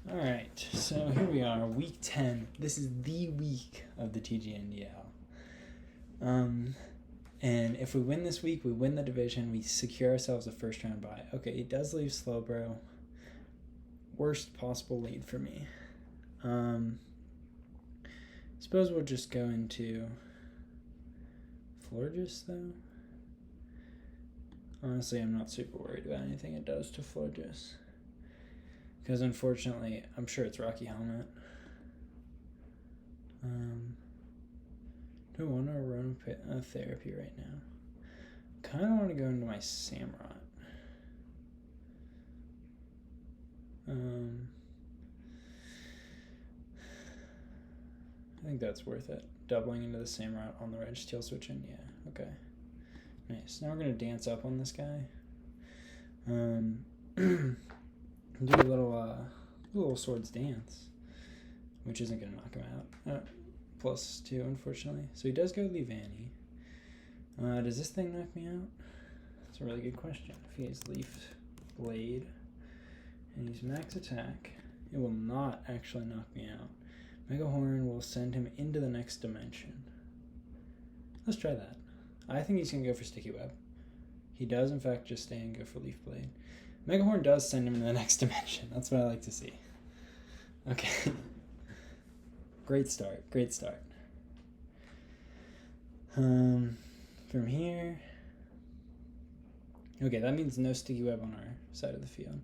Alright, so here we are, week 10. This is the week of the TGNDL. And if we win this week, we win the division, we secure ourselves a first round bye. Okay, it does leave Slowbro. Worst possible lead for me. Suppose we'll just go into Florges, though. Honestly, I'm not super worried about anything it does to Florges. Because unfortunately, I'm sure it's Rocky Helmet. Do I want to run therapy right now? Kind of want to go into my Samurott. I think that's worth it. Doubling into the Samurott on the Registeel switch in. Yeah, okay. Nice. Now we're going to dance up on this guy. Do a little Swords Dance, which isn't going to knock him out. +2, unfortunately. So he does go Leavanny. Does this thing knock me out? That's a really good question. If he has Leaf Blade and he's max attack, it will not actually knock me out. Mega Horn will send him into the next dimension. Let's try that. I think he's going to go for Sticky Web. He does, in fact, just stay and go for Leaf Blade. Mega Horn does send him in the next dimension. That's what I like to see. Okay. Great start. From here... Okay, that means no Sticky Web on our side of the field.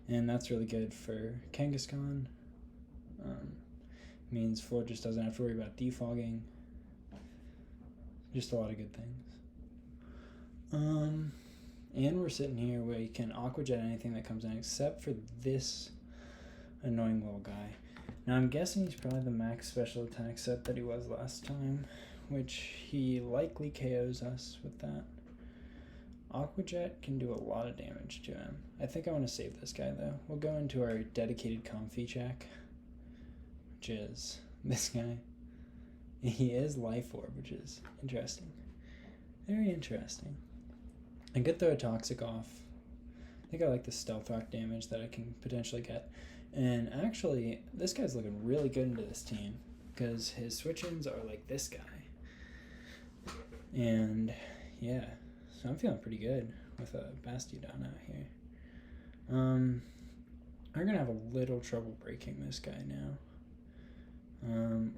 And that's really good for Kangaskhan. Means Florges doesn't have to worry about defogging. Just a lot of good things. And we're sitting here where you can Aqua Jet anything that comes in except for this annoying little guy. Now I'm guessing he's probably the max special attack set that he was last time, which he likely KOs us with that. Aqua Jet can do a lot of damage to him. I think I want to save this guy though. We'll go into our dedicated comfy check, which is this guy. He is Life Orb, which is interesting. Very interesting. I could throw a Toxic off. I think I like the Stealth Rock damage that I can potentially get. And actually, this guy's looking really good into this team because his switch-ins are like this guy. And yeah, so I'm feeling pretty good with a Bastiodon out here. I'm going to have a little trouble breaking this guy now.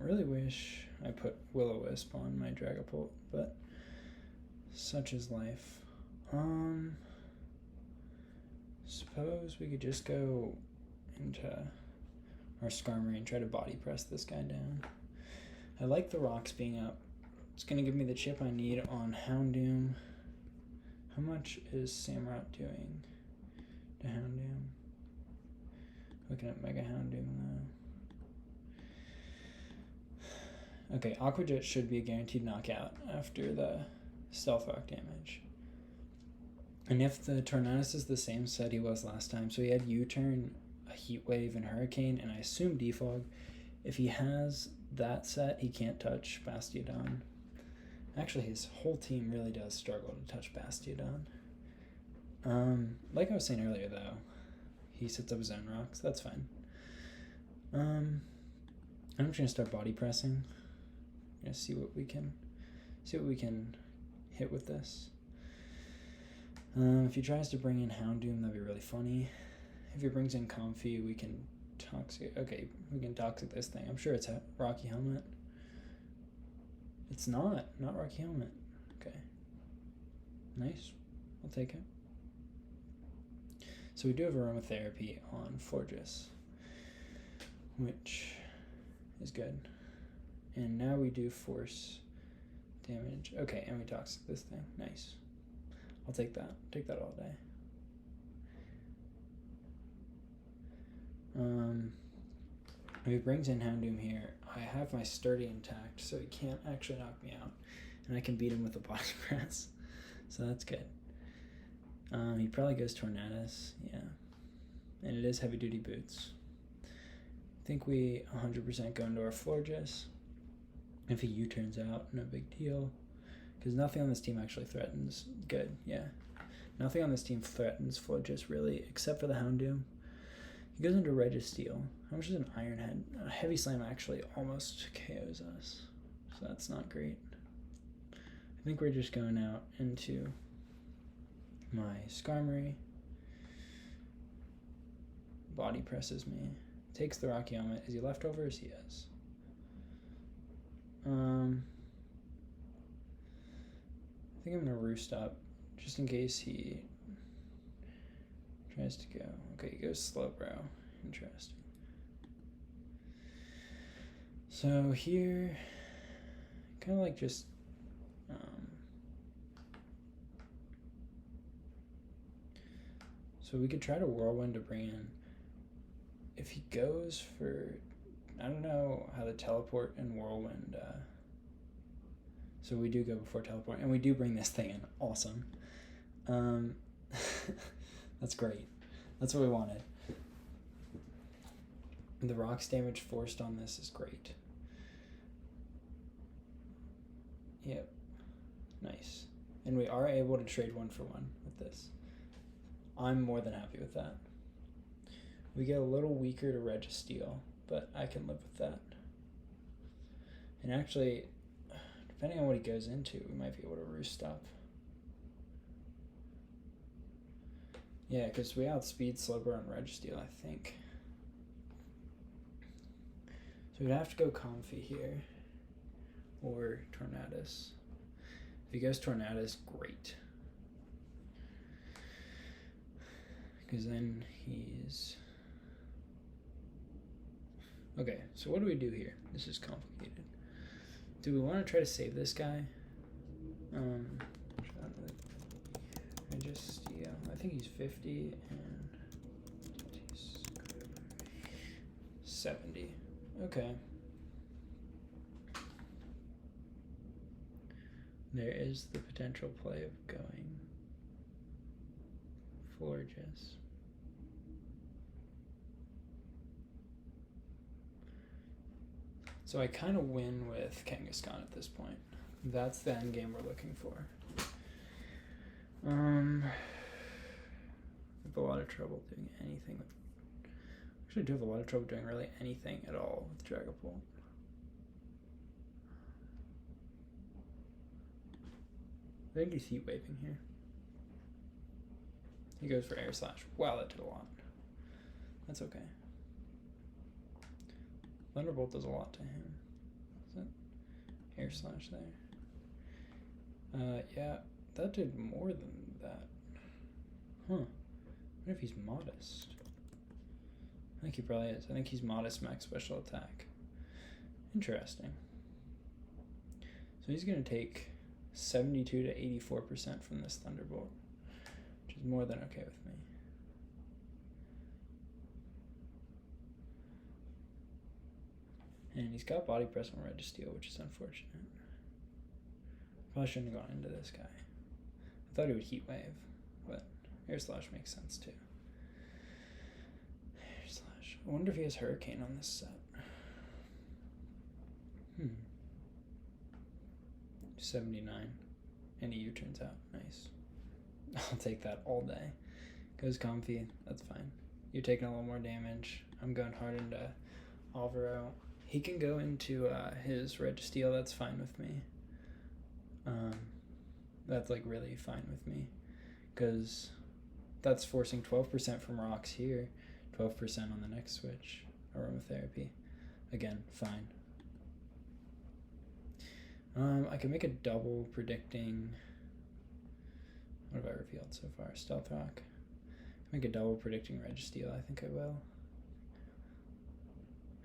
Really wish I put Will-O-Wisp on my Dragapult, but such is life. Suppose we could just go into our Skarmory and try to body press this guy down. I like the rocks being up. It's going to give me the chip I need on Houndoom. How much is Samurott doing to Houndoom? Looking at Mega Houndoom though. Okay, Aqua Jet should be a guaranteed knockout after the Stealth Rock damage. And if the Tornadus is the same set he was last time, so he had U-Turn, a Heat Wave, and Hurricane, and I assume Defog. If he has that set, he can't touch Bastiodon. Actually, his whole team really does struggle to touch Bastiodon. Like I was saying earlier, though, he sets up his own rocks. That's fine. I'm just gonna start body pressing. I'm gonna see what we can hit with this. If he tries to bring in Houndoom, that'd be really funny. If he brings in Comfy, we can Toxic. Okay, we can Toxic this thing. I'm sure it's a Rocky Helmet. It's not Rocky Helmet. Okay. Nice. I'll take it. So we do have Aromatherapy on Florges, which is good. And now we do Force damage. Okay, and we Toxic this thing. Nice. I'll take that. Take that all day. If he brings in Houndoom here, I have my Sturdy intact, so he can't actually knock me out. And I can beat him with a body press. So that's good. He probably goes Tornadus, yeah. And it is heavy duty boots. I think we 100% go into our Florges. If he U-turns out, no big deal. Because nothing on this team actually threatens. Good, yeah. Nothing on this team threatens Florges really, except for the Houndoom. He goes into Registeel. How much is an Iron Head? A Heavy Slam actually almost KOs us, so that's not great. I think we're just going out into my Skarmory. Body presses me. Takes the Rocky Helmet. Is he leftovers? He is. I think I'm gonna roost up just in case he tries to go. Okay, he goes Slowbro. Interesting. So here, kind of like just so we could try to Whirlwind to bring in. If he goes for, I don't know how the Teleport and Whirlwind. So we do go before Teleport, and we do bring this thing in. Awesome. That's great. That's what we wanted. The rocks damage forced on this is great. Yep. Nice. And we are able to trade 1-for-1 with this. I'm more than happy with that. We get a little weaker to Registeel, but I can live with that. And actually, depending on what he goes into, we might be able to roost up. Yeah, because we outspeed Slowbro and Registeel, I think. So we'd have to go Comfy here. Or Tornadus. If he goes Tornadus, great. Because then he's... Okay, so what do we do here? This is complicated. Do we want to try to save this guy? Registeel. I think he's 50 and he's 70. Okay. There is the potential play of going Florges. So I kind of win with Kangaskhan at this point. That's the end game we're looking for. I have a lot of trouble doing anything with... Actually, I do have a lot of trouble doing really anything at all with Dragapult. I think he's Heat Waving here. He goes for Air Slash. Wow, that did a lot. That's okay. Thunderbolt does a lot to him. Is that Air Slash there? Yeah, that did more than that. Huh. What if he's Modest? I think he probably is. I think he's Modest max special attack. Interesting. So he's going to take 72 to 84% from this Thunderbolt, which is more than okay with me. And he's got Body Press on Registeel, which is unfortunate. Probably shouldn't have gone into this guy. I thought he would Heat Wave, but Air Slash makes sense too. Air Slash. I wonder if he has Hurricane on this set. 79. And he U-turns out. Nice. I'll take that all day. Goes Comfy. That's fine. You're taking a little more damage. I'm going hard into Alvaro. He can go into his Registeel. That's fine with me. That's like really fine with me. Because that's forcing 12% from rocks here. 12% on the next switch. Aromatherapy. Again, fine. I can make a double predicting... What have I revealed so far? Stealth Rock. Make a double predicting Registeel. I think I will.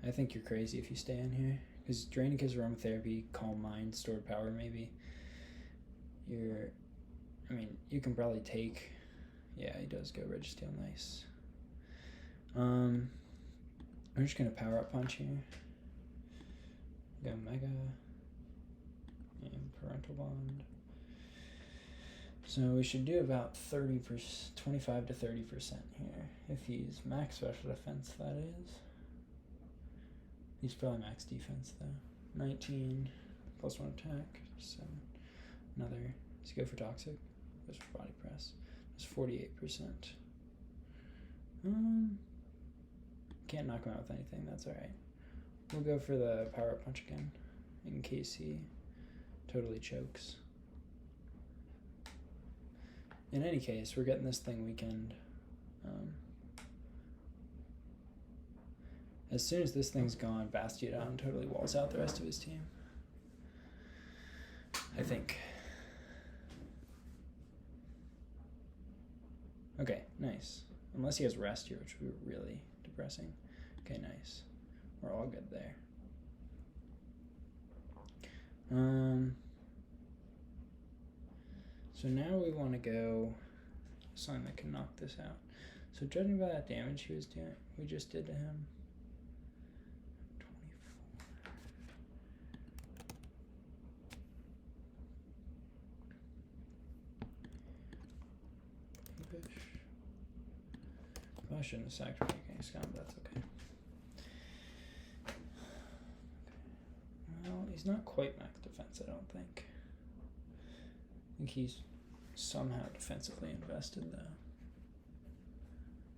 I think you're crazy if you stay in here. Because draining his Aromatherapy, Calm Mind, Stored Power maybe. I mean, you can probably take... Yeah, he does go Registeel. Nice. I'm just going to Power Up Punch here. Go Mega... and Parental Bond. So we should do about 30%, 25 to 30% here. If he's max special defense, that is. He's probably max defense though. 19 plus 1 attack. 7. Another. Does he go for Toxic? Goes for Body Press. That's 48%. can't knock him out with anything. That's alright. We'll go for the power punch again, in case he totally chokes. In any case, we're getting this thing weakened. As soon as this thing's gone, Bastiodon totally walls out the rest of his team. I think. Okay, nice. Unless he has rest here, which would be really depressing. Okay, nice. We're all good there. So now we want to go something that can knock this out. So judging by that damage he was doing, we just did to him. 24. I shouldn't have sacked for making scum, but that's okay. Well, he's not quite max defense, I don't think. I think he's somehow defensively invested, though.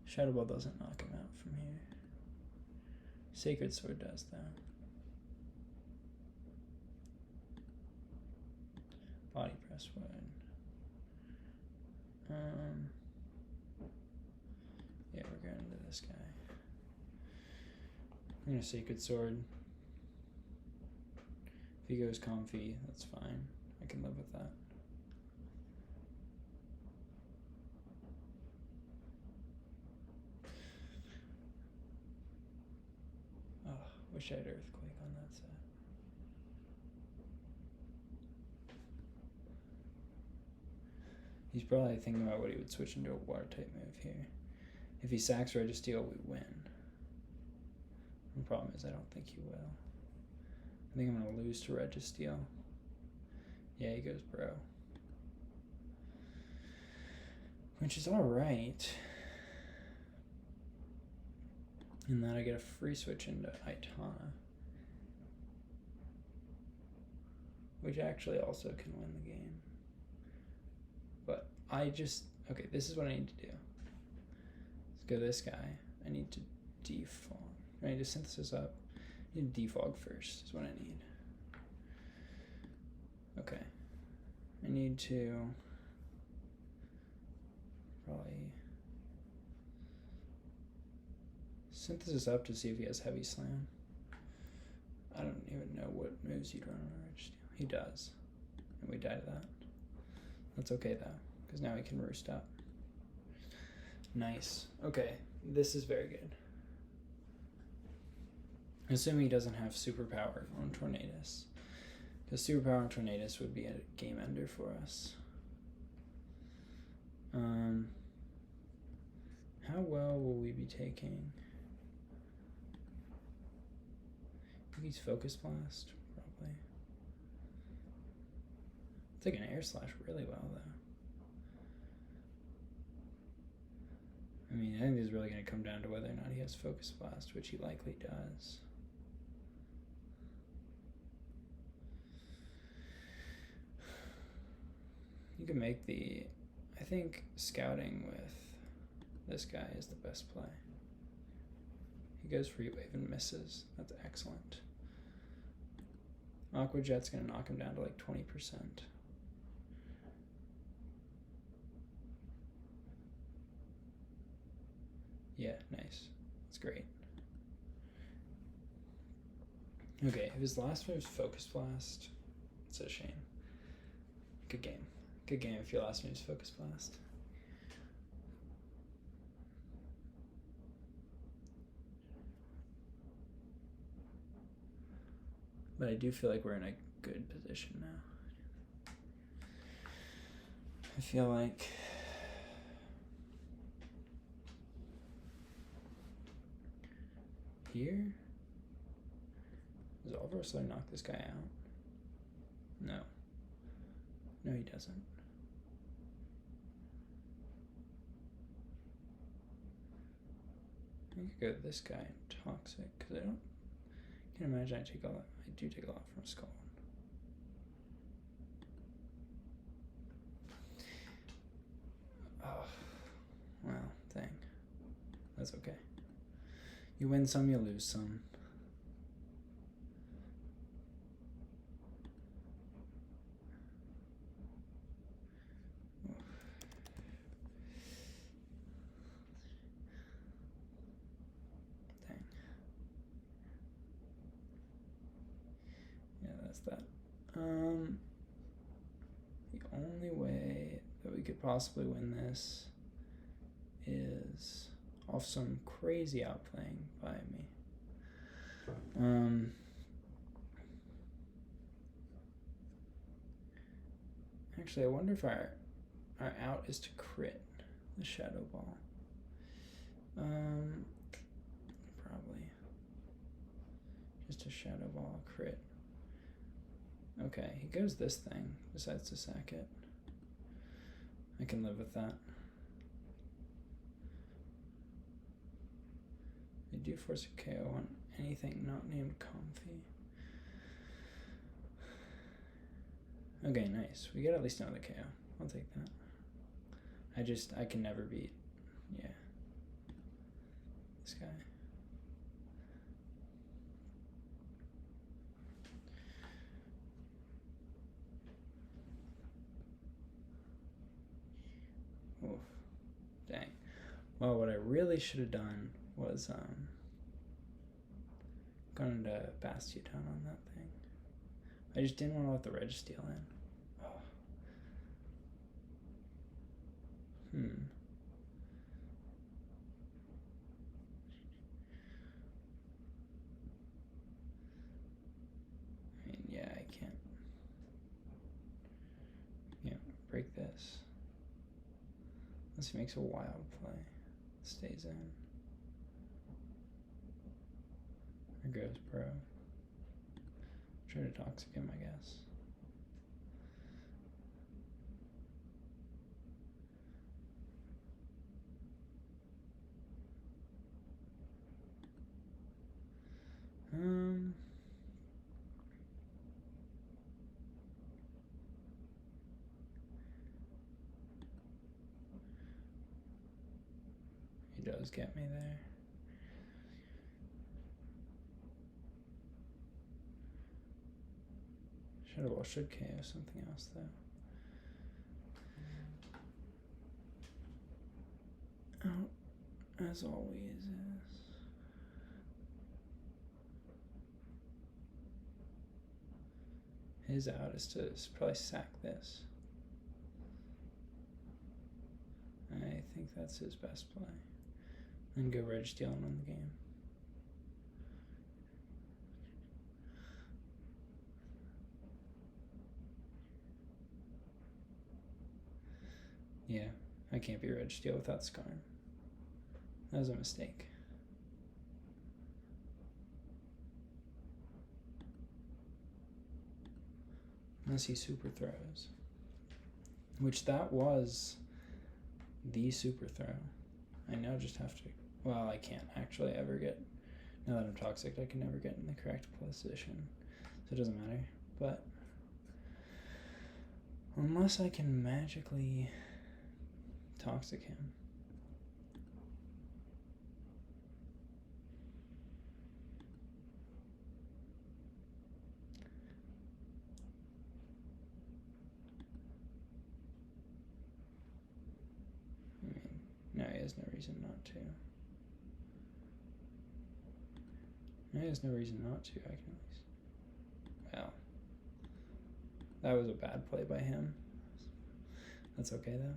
Shadow Ball doesn't knock him out from here. Sacred Sword does, though. Body Press would. Yeah, we're going into this guy. I'm gonna Sacred Sword. If he goes comfy, that's fine. I can live with that. Oh, wish I had Earthquake on that set. He's probably thinking about what he would switch into a water type move here. If he sacks Registeel, we win. The problem is I don't think he will. I think I'm going to lose to Registeel. Yeah, he goes Bro. Which is alright. And then I get a free switch into Itana. Which actually also can win the game. But I just... Okay, this is what I need to do. Let's go this guy. I need to defog. I need to synthesis up. I need to defog first is what I need. Okay. I need to probably synthesis up to see if he has Heavy Slam. I don't even know what moves he'd run on a Registeel. He does. And we die to that. That's okay though, because now he can roost up. Nice. Okay, this is very good. Assuming he doesn't have superpower on Tornadus. Because superpower on Tornadus would be a game ender for us. How well will we be taking? I think he's Focus Blast, probably. Taking Air Slash really well, though. I mean, I think this is really going to come down to whether or not he has Focus Blast, which he likely does. You can make the... I think scouting with this guy is the best play. He goes for Heat Wave and misses. That's excellent. Aqua Jet's going to knock him down to like 20%. Yeah, nice. That's great. Okay, if his last move's Focus Blast, it's a shame. Good game. Good game if your last move's Focus Blast. But I do feel like we're in a good position now. I feel like here, does Overslow knock this guy out? No. No, he doesn't. I could go this guy and Toxic, because I can't imagine I do take a lot from Skull. Oh, well, dang. That's okay. You win some, you lose some. Dang. Yeah, that's that. The only way that we could possibly win this is off some crazy outplaying by me. Actually, I wonder if our out is to crit the shadow ball. Probably just a shadow ball crit. Okay, he goes this thing, decides to sack it. I can live with that. They do force a KO on anything not named Comfy. Okay, nice. We get at least another KO. I'll take that. I can never beat, yeah, this guy. Oof. Dang. Well, what I really should have done was gone into Bastion on that thing. I just didn't want to let the Reg steal in. Oh. I mean, yeah, I can't break this. Unless he makes a wild play. Stays in. Or goes pro. Try to toxic him, I guess. He does get me there. Shadow Ball should KO something else though. Out, as always, is. His out is to probably sack this. I think that's his best play. And go Reg stealing on the game. Yeah, I can't be Reg steal without Scarn. That was a mistake. Unless he super throws. Which that was the super throw. I now just have to, well, I can't actually ever get, now that I'm toxic, I can never get in the correct position. So it doesn't matter, but unless I can magically toxic him. I mean, no, he has no reason not to. No, he has no reason not to, I can at least. Well, that was a bad play by him. That's okay though.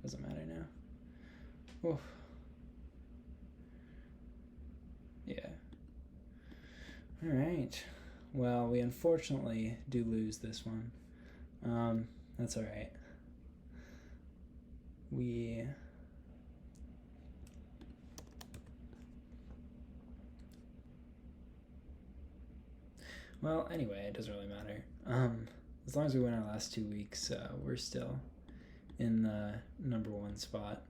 Doesn't matter now. Oof. Yeah. Alright. Well, we unfortunately do lose this one. That's alright. Well, anyway, it doesn't really matter. As long as we win our last 2 weeks, we're still in the #1 spot.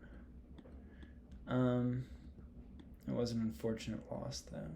It was an unfortunate loss, though.